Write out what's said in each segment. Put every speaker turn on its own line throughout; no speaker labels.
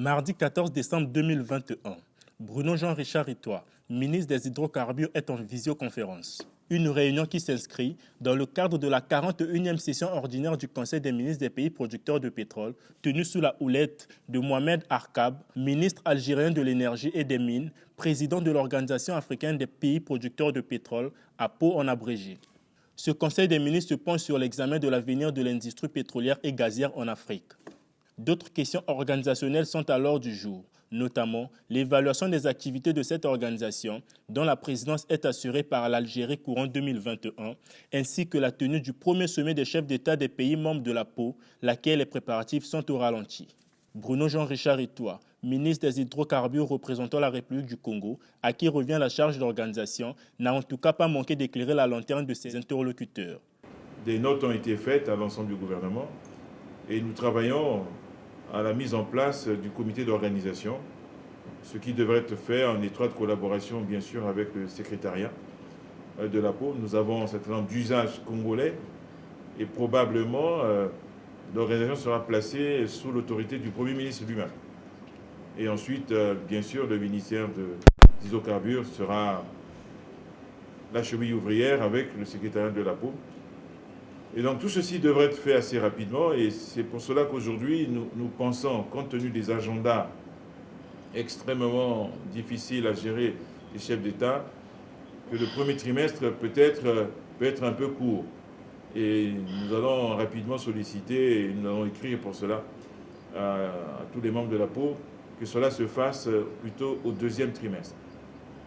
Mardi 14 décembre 2021, Bruno Jean-Richard Itoie, ministre des Hydrocarbures, est en visioconférence. Une réunion qui s'inscrit dans le cadre de la 41e session ordinaire du Conseil des ministres des pays producteurs de pétrole, tenue sous la houlette de Mohamed Arkab, ministre algérien de l'énergie et des mines, président de l'Organisation africaine des pays producteurs de pétrole, APO en abrégé. Ce Conseil des ministres se penche sur l'examen de l'avenir de l'industrie pétrolière et gazière en Afrique. D'autres questions organisationnelles sont à l'ordre du jour, notamment l'évaluation des activités de cette organisation, dont la présidence est assurée par l'Algérie courant 2021, ainsi que la tenue du premier sommet des chefs d'État des pays membres de l'APO, laquelle les préparatifs sont au ralenti. Bruno Jean-Richard Itoie, ministre des Hydrocarbures représentant la République du Congo, à qui revient la charge d'organisation, n'a en tout cas pas manqué d'éclairer la lanterne de ses interlocuteurs.
Des notes ont été faites à l'ensemble du gouvernement et nous travaillons à la mise en place du comité d'organisation, ce qui devrait être fait en étroite collaboration, bien sûr, avec le secrétariat de l'APO. Nous avons un certain nombre d'usages congolais et probablement l'organisation sera placée sous l'autorité du Premier ministre lui-même. Et ensuite, bien sûr, le ministère des Hydrocarbures sera la cheville ouvrière avec le secrétariat de l'APO. Et donc tout ceci devrait être fait assez rapidement et c'est pour cela qu'aujourd'hui nous pensons, compte tenu des agendas extrêmement difficiles à gérer des chefs d'État, que le premier trimestre peut être un peu court. Et nous allons rapidement solliciter, et nous allons écrire pour cela à tous les membres de l'APO, que cela se fasse plutôt au deuxième trimestre,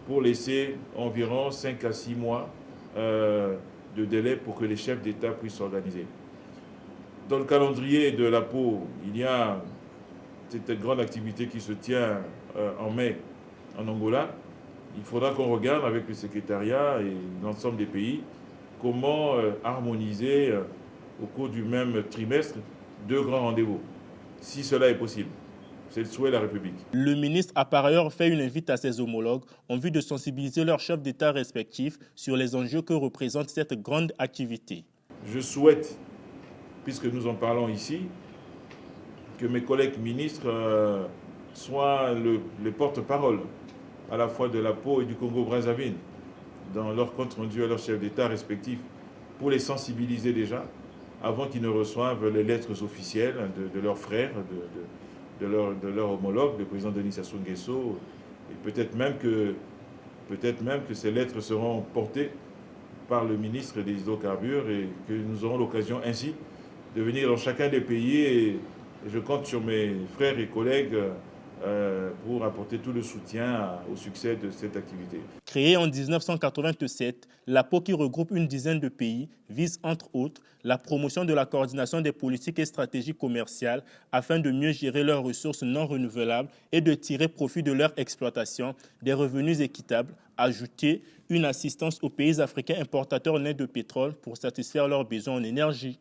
pour laisser environ 5 à 6 mois de délai pour que les chefs d'État puissent s'organiser. Dans le calendrier de l'APO, il y a cette grande activité qui se tient en mai en Angola. Il faudra qu'on regarde avec le secrétariat et l'ensemble des pays comment harmoniser au cours du même trimestre 2 grands rendez-vous, si cela est possible. C'est le souhait de la République.
Le ministre a par ailleurs fait une invite à ses homologues en vue de sensibiliser leurs chefs d'État respectifs sur les enjeux que représente cette grande activité.
Je souhaite, puisque nous en parlons ici, que mes collègues ministres soient les porte-parole à la fois de l'APO et du Congo-Brazzaville dans leur compte rendu à leurs chefs d'État respectifs pour les sensibiliser déjà avant qu'ils ne reçoivent les lettres officielles de leurs frères, de leur homologue, le président Denis Sassou Nguesso, et peut-être même que ces lettres seront portées par le ministre des Hydrocarbures et que nous aurons l'occasion ainsi de venir dans chacun des pays et je compte sur mes frères et collègues pour apporter tout le soutien au succès de cette activité.
Créée en 1987, l'APO, qui regroupe une dizaine de pays, vise entre autres la promotion de la coordination des politiques et stratégies commerciales afin de mieux gérer leurs ressources non renouvelables et de tirer profit de leur exploitation, des revenus équitables, ajouter une assistance aux pays africains importateurs nets de pétrole pour satisfaire leurs besoins en énergie.